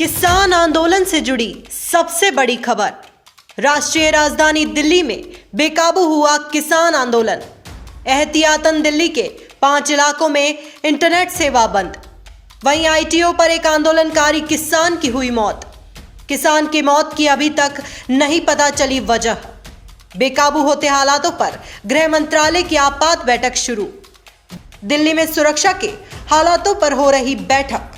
किसान आंदोलन से जुड़ी सबसे बड़ी खबर। राष्ट्रीय राजधानी दिल्ली में बेकाबू हुआ किसान आंदोलन। एहतियातन दिल्ली के 5 इलाकों में इंटरनेट सेवा बंद। वहीं आईटीओ पर एक आंदोलनकारी किसान की हुई मौत। किसान की मौत की अभी तक नहीं पता चली वजह। बेकाबू होते हालातों पर गृह मंत्रालय की आपात बैठक शुरू। दिल्ली में सुरक्षा के हालातों पर हो रही बैठक।